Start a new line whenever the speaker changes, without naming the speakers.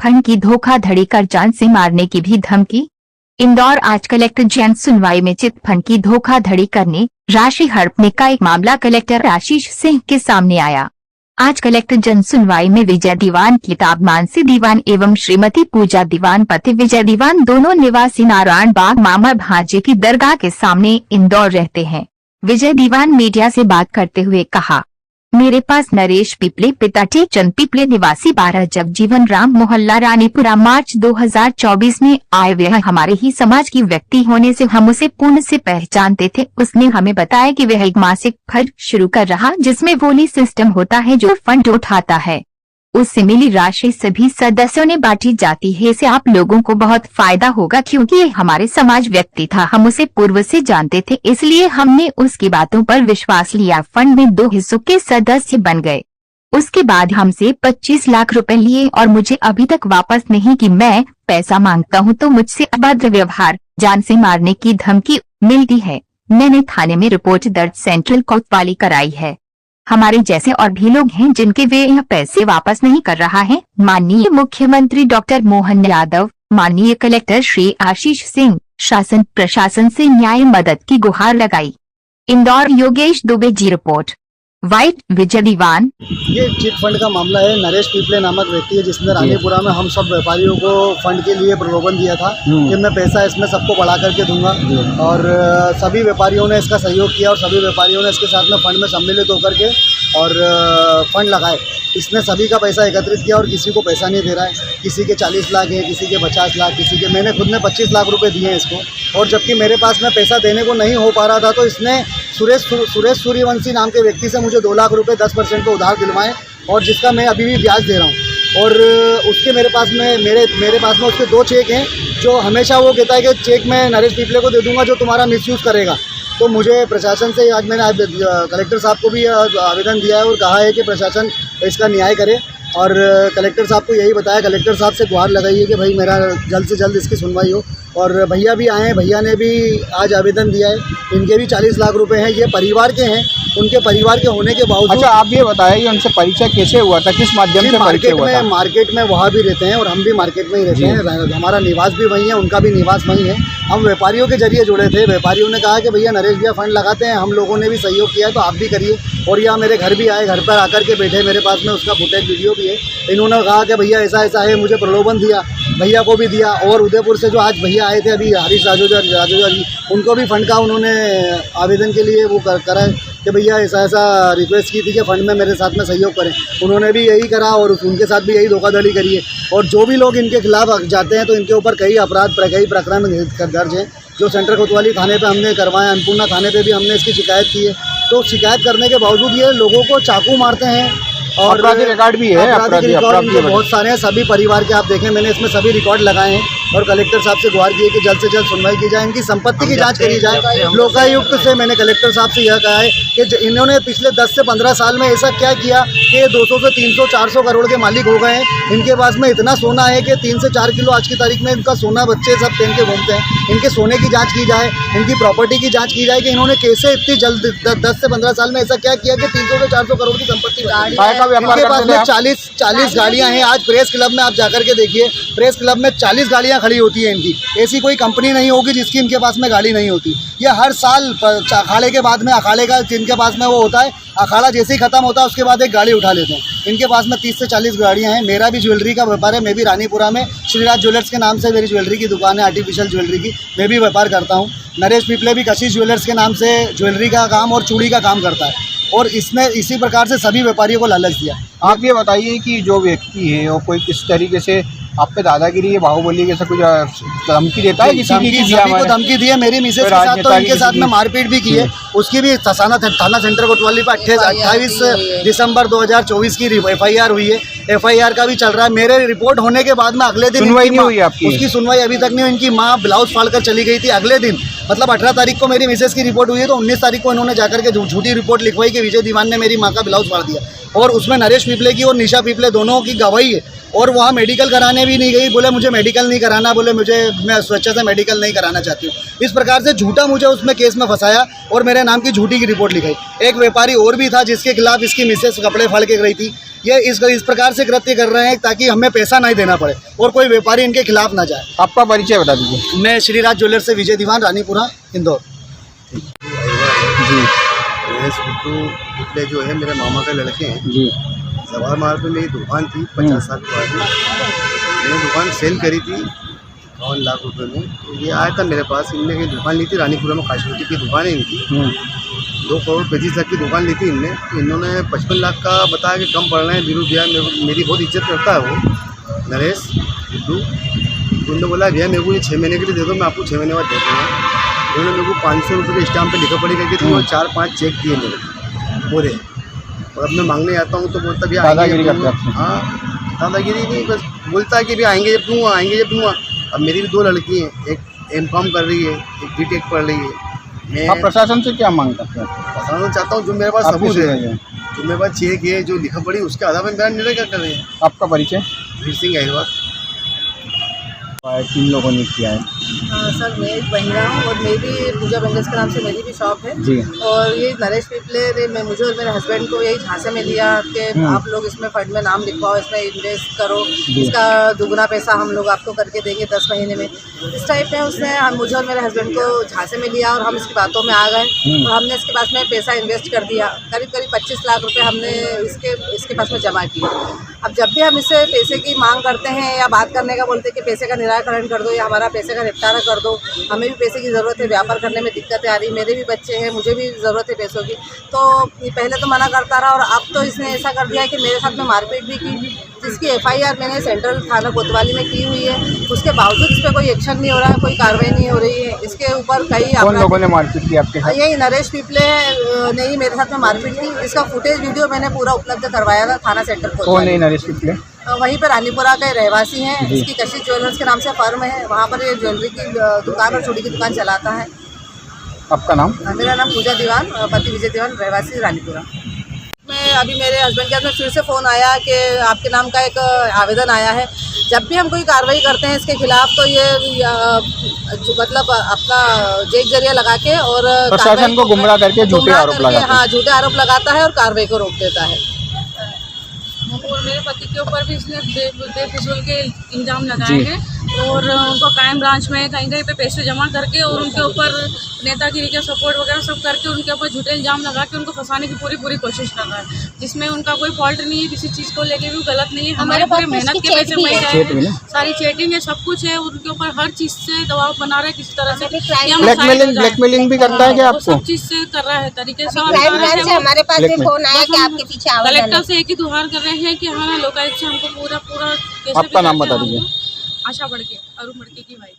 Chit fund की धोखाधड़ी कर जान से मारने की भी धमकी। इंदौर आज कलेक्टर जन सुनवाई में चिटफंड की धोखाधड़ी करने, राशि हड़पने का एक मामला कलेक्टर आशीष सिंह के सामने आया। आज कलेक्टर जन सुनवाई में विजय दीवान, किताब मानसी दीवान एवं श्रीमती पूजा दीवान पति विजय दीवान दोनों निवासी नारायण बाग मामा भांजे की दरगाह के सामने इंदौर रहते हैं। विजय दीवान मीडिया से बात करते हुए कहा, मेरे पास नरेश पिपले पिता टेकचंद पिपले निवासी 12 जगजीवन राम मोहल्ला रानीपुरा मार्च 2024 में आए। वह हमारे ही समाज की व्यक्ति होने से हम उसे पूर्ण से पहचानते थे। उसने हमें बताया कि वह एक मासिक फंड शुरू कर रहा जिसमें वोली सिस्टम होता है जो फंड उठाता है। उससे मिली राशि सभी सदस्यों ने बांटी जाती है। इससे आप लोगों को बहुत फायदा होगा क्योंकि ये हमारे समाज व्यक्ति था। हम उसे पूर्व से जानते थे, इसलिए हमने उसकी बातों पर विश्वास लिया। फंड में 2 हिस्सों के सदस्य बन गए। उसके बाद हमसे 25 लाख रुपए लिए और मुझे अभी तक वापस नहीं कि मैं पैसा मांगता हूँ तो मुझसे अभद्र व्यवहार, जान से मारने की धमकी मिलती है। मैंने थाने में रिपोर्ट दर्ज सेंट्रल कोतवाली कराई है। हमारे जैसे और भी लोग हैं जिनके वे यह पैसे वापस नहीं कर रहा है। माननीय मुख्यमंत्री डॉक्टर मोहन यादव, माननीय कलेक्टर श्री आशीष सिंह, शासन प्रशासन से न्याय मदद की गुहार लगाई। इंदौर योगेश दुबे जी रिपोर्ट। वाइट विजय दीवान।
ये चिट फंड का मामला है। नरेश पिपले नामक व्यक्ति है जिसने रानीपुरा में हम सब व्यापारियों को फंड के लिए प्रलोभन दिया था कि मैं पैसा इसमें सबको बढ़ा करके दूंगा और सभी व्यापारियों ने इसका सहयोग किया और सभी व्यापारियों ने इसके साथ में फंड में सम्मिलित होकर के और फंड लगाए। इसने सभी का पैसा एकत्रित किया और किसी को पैसा नहीं दे रहा है। किसी के 40 लाख है, किसी के 50 लाख, किसी के मैंने खुद ने 25 लाख रुपए दिए हैं इसको। और जबकि मेरे पास में पैसा देने को नहीं हो पा रहा था तो इसने सुरेश सूर्यवंशी नाम के व्यक्ति से मुझे 2 लाख रुपए 10% पे उधार दिलवाए और जिसका मैं अभी भी ब्याज दे रहा हूँ। और उसके मेरे पास में उसके 2 चेक हैं जो हमेशा वो कहता है कि चेक मैं नरेश पिपले को दे दूंगा जो तुम्हारा मिसयूज़ करेगा। तो मुझे प्रशासन से आज मैंने कलेक्टर साहब को भी आवेदन दिया है और कहा है कि प्रशासन इसका न्याय करे और कलेक्टर साहब को यही बताया, कलेक्टर साहब से गुहार लगाई है कि भाई मेरा जल्द से जल्द इसकी सुनवाई हो। और भैया भी आए हैं, भैया ने भी आज आवेदन दिया है। इनके भी 40 लाख रुपए हैं। ये परिवार के हैं, उनके परिवार के होने के बावजूद।
अच्छा, आप ये बताइए उनसे परिचय कैसे हुआ था, किस माध्यम से परिचय हुआ था?
मार्केट में वहाँ भी रहते हैं और हम भी मार्केट में ही रहते हैं। हमारा निवास भी वहीं है, उनका भी निवास वहीं है। हम व्यापारियों के जरिए जुड़े थे। व्यापारियों ने कहा कि भैया नरेश भैया फंड लगाते हैं, हम लोगों ने भी सहयोग किया है तो आप भी करिए। और यहाँ मेरे घर भी आए, घर पर आकर के बैठे, मेरे पास में उसका फुटेज वीडियो भी है। इन्होंने कहा कि भैया ऐसा ऐसा है, मुझे प्रलोभन दिया, भैया को भी दिया। और उदयपुर से जो आज भैया आए थे अभी हरीश राजोजा जी, उनको भी फंड का उन्होंने आवेदन के लिए वो करा है कि भैया ऐसा ऐसा रिक्वेस्ट की थी कि फंड में मेरे साथ में सहयोग करें। उन्होंने भी यही करा और उनके साथ भी यही धोखाधड़ी करी है। और जो भी लोग इनके खिलाफ जाते हैं तो इनके ऊपर कई प्रकरण दर्ज हैं जो सेंट्रल कोतवाली थाने पे हमने करवाए, अन्नपूर्णा थाने पे भी हमने इसकी शिकायत की है। तो शिकायत करने के बावजूद ये लोगों को चाकू मारते हैं और
आपराधिक रिकॉर्ड भी है।
आपराधिक रिकॉर्ड बहुत सारे हैं सभी परिवार के। आप देखें, मैंने इसमें सभी रिकॉर्ड लगाए हैं और कलेक्टर साहब से गुहार की है कि जल्द से जल्द सुनवाई की जाए, इनकी संपत्ति की जांच करी जाए। लोकायुक्त से मैंने कलेक्टर साहब से यह कहा है कि इन्होंने पिछले 10 से 15 साल में ऐसा क्या किया कि 200 से 300 400 करोड़ के मालिक हो गए हैं। इनके पास में इतना सोना है कि 3 से 4 किलो आज की तारीख में इनका सोना बच्चे सब पहन के घूमते हैं। इनके सोने की जाँच की जाए, इनकी प्रॉपर्टी की जाँच की जाए कि इन्होंने कैसे इतनी जल्द 10 से 15 साल में ऐसा क्या किया कि 300 से 400 करोड़ की संपत्ति। इनके पास में 40 गाड़ियां हैं। आज प्रेस क्लब में आप जाकर के देखिए, प्रेस क्लब में 40 गाड़ियां खड़ी होती है इनकी। ऐसी कोई कंपनी नहीं होगी जिसकी इनके पास में गाड़ी नहीं होती। ये हर साल अखाड़े के बाद में, अखाड़े का जिनके पास में वो होता है, अखाड़ा जैसे ही खत्म होता है उसके बाद एक गाड़ी उठा लेते हैं। इनके पास में 30 से 40 गाड़ियां हैं। मेरा भी ज्वेलरी का व्यापार है। मैं भी रानीपुरा में श्रीराज ज्वेलर्स के नाम से मेरी ज्वेलरी की दुकान है, आर्टिफिशियल ज्वेलरी की। मैं भी व्यापार करता हूँ। नरेश पिपले भी कशिश ज्वेलर्स के नाम से ज्वेलरी का काम और चूड़ी का काम करता है और इसने इसी प्रकार से सभी व्यापारियों को लालच दिया।
आप ये बताइए कि जो व्यक्ति है वो कोई किस तरीके से आप पे दादागिरी, बाहुबली जैसा कुछ धमकी देता है?
सभी को धमकी दी है। मेरी मिसेज के साथ तो इनके साथ में मारपीट भी की है। उसकी भी थाना सेंटर कोतवाली पर 28 दिसंबर 2024 की FIR हुई है। FIR का भी चल रहा है। मेरे रिपोर्ट होने के बाद में अगले दिन
सुनवाई नहीं हुई आपकी?
उसकी सुनवाई अभी तक नहीं हुई। इनकी माँ ब्लाउज फाड़ कर चली गई थी। अगले दिन मतलब 18 तारीख को मेरी मिसेज की रिपोर्ट हुई है तो 19 तारीख को इन्होंने जाकर के झूठी रिपोर्ट लिखवाई कि विजय दीवान ने मेरी माँ का ब्लाउज फाड़ दिया। और उसमें नरेश पिपले की और निशा पिपले दोनों की गवाही है। और वहाँ मेडिकल कराने भी नहीं गई। बोले मुझे मेडिकल नहीं कराना, बोले मैं स्वेच्छा से मेडिकल नहीं कराना चाहती हूँ। इस प्रकार से झूठा मुझे उसमें केस में फंसाया और मेरे नाम की झूठी की रिपोर्ट लिखाई। एक व्यापारी और भी था जिसके खिलाफ इसकी मिसेस कपड़े फाड़ के गई थी। ये इस प्रकार से कृत्य कर रहे हैं ताकि हमें पैसा नहीं देना पड़े और कोई व्यापारी इनके खिलाफ ना जाए।
आपका परिचय बता दीजिए।
मैं श्रीराज ज्वेलर्स से विजय दीवान, रानीपुरा, इंदौर।
जी
महेश गुड्डू गुड्डे जो है मेरे मामा के लड़के हैं
जी।
जवाहर मार्ग में मेरी दुकान थी 50 साल पुरानी। मैंने दुकान सेल करी थी 52 लाख रुपए में। तो ये आया था मेरे पास, इनने एक दुकान ली थी रानीपुरा में, काशमती की दुकान है इनकी। 2 करोड़ 35 लाख की दुकान ली थी इनने। तो इन्होंने 55 लाख का बताया कि कम पड़ रहे हैं वीरू भैया, मेरी बहुत इज्जत करता है वो नरेश गुड्डू। तो उन्होंने बोला भैया मेरे को ये 6 महीने के लिए दे दो, मैं आपको 6 महीने बाद दे दूँगा। उन्होंने मेरे को 500 रुपये के स्टाम्प पे लिखा पड़ी करके थी और 4-5 चेक दिए मेरे पूरे। और अब मैं मांगने आता हूँ तो बोलता भैया
दादागिरी करते हैं।
हाँ दादागिरी नहीं, बस बोलता है कि भैया आएंगे जब दूँगा, आएंगे जब दूँगा। अब मेरी भी 2 लड़की हैं, एक M.Com कर रही है, एक B.Tech पढ़ रही है। मैं
आप प्रशासन से क्या मांग करते हैं?
बताना चाहता हूँ जो मेरे पास सबूत है, जो मेरे पास चेक है, जो लिखा पड़ी उसके आधार पर मेरा निर्णय क्या कर रहे हैं।
आपका परिचय?
वीर सिंह अहिरवार।
3 लोगों ने किया है।
सर मैं एक महिला हूँ और मेरी पूजा बेंगल्स के नाम से मेरी भी शॉप है
जी।
और ये नरेश पीपले ने मुझे और मेरे हस्बैंड को यही झांसे में लिया कि आप लोग इसमें फंड में नाम लिखवाओ, इसमें इन्वेस्ट करो, इसका दुगना पैसा हम लोग आपको करके देंगे 10 महीने में। इस टाइप में उसने मुझे और मेरे हस्बैंड को झांसे में लिया और हम इसकी बातों में आ गए और हमने इसके पास में पैसा इन्वेस्ट कर दिया। करीब 25 लाख रुपये हमने इसके पास में जमा किया। अब जब भी हम इससे पैसे की मांग करते हैं या बात करने का बोलते हैं कि पैसे का निराकरण कर दो या हमारा पैसे का निपटारा कर दो, हमें भी पैसे की ज़रूरत है, व्यापार करने में दिक्कतें आ रही, मेरे भी बच्चे हैं, मुझे भी ज़रूरत है पैसों की। तो पहले तो मना करता रहा और अब तो इसने ऐसा कर दिया है कि मेरे साथ में मारपीट भी की, जिसकी FIR मैंने सेंट्रल थाना कोतवाली में की हुई है। उसके बावजूद इस पर कोई एक्शन नहीं हो रहा है, कोई कार्रवाई नहीं हो रही है। इसके ऊपर कई
कौन लोगों ने मारपीट की आपके साथ?
यही नरेश पीपले ने ही मेरे साथ में मारपीट की। इसका फुटेज वीडियो मैंने पूरा उपलब्ध करवाया था थाना सेंटर
कौन
कोतवाली।
है नरेश पीपले?
वहीं पर रानीपुरा के रहवासी हैं। इसकी कशिश ज्वेलर्स के नाम से फर्म है, वहाँ पर ये ज्वेलरी की दुकान और चूड़ी की दुकान चलाता है।
आपका नाम?
मेरा नाम पूजा दीवान, पति विजय दीवान, रहवासी रानीपुरा। मैं अभी मेरे हस्बैंड के हाथ में फिर से फ़ोन आया कि आपके नाम का एक आवेदन आया है। जब भी हम कोई कार्रवाई करते हैं इसके खिलाफ तो ये मतलब अपना जेक जरिया लगा के और
प्रशासन को गुमराह करके झूठे आरोप लगाता है।
हाँ, झूठे आरोप लगाता है और कार्रवाई को रोक देता है।
और मेरे पति के ऊपर भी इसने बेफिजूल के इल्ज़ाम लगाए हैं और उनको क्राइम ब्रांच में कहीं कहीं पे पैसे जमा करके और उनके ऊपर नेतागिरी का सपोर्ट वगैरह सब करके उनके ऊपर झूठे इल्ज़ाम लगा के उनको फंसाने की पूरी कोशिश कर रहा है, जिसमें उनका कोई फॉल्ट नहीं है, किसी चीज़ को लेके भी गलत नहीं है। हमारे पूरी मेहनत के पैसे मिल है, सारी चेटिंग है, सब कुछ है, उनके ऊपर हर चीज़ से दबाव बना रहा है किसी तरह से।
ब्लैकमेलिंग भी करता है क्या आपको?
सब चीज़ से कर रहा है तरीके से।
हमारे पास भी फोन आया कि आपके पीछे
कलेक्टर से एक ही गुहार कर रहे हैं कि हमारा लोकायुक्त से हमको पूरा
आपका नाम बता दीजिए।
आशा बढ़के, अरुण बढ़के की भाई।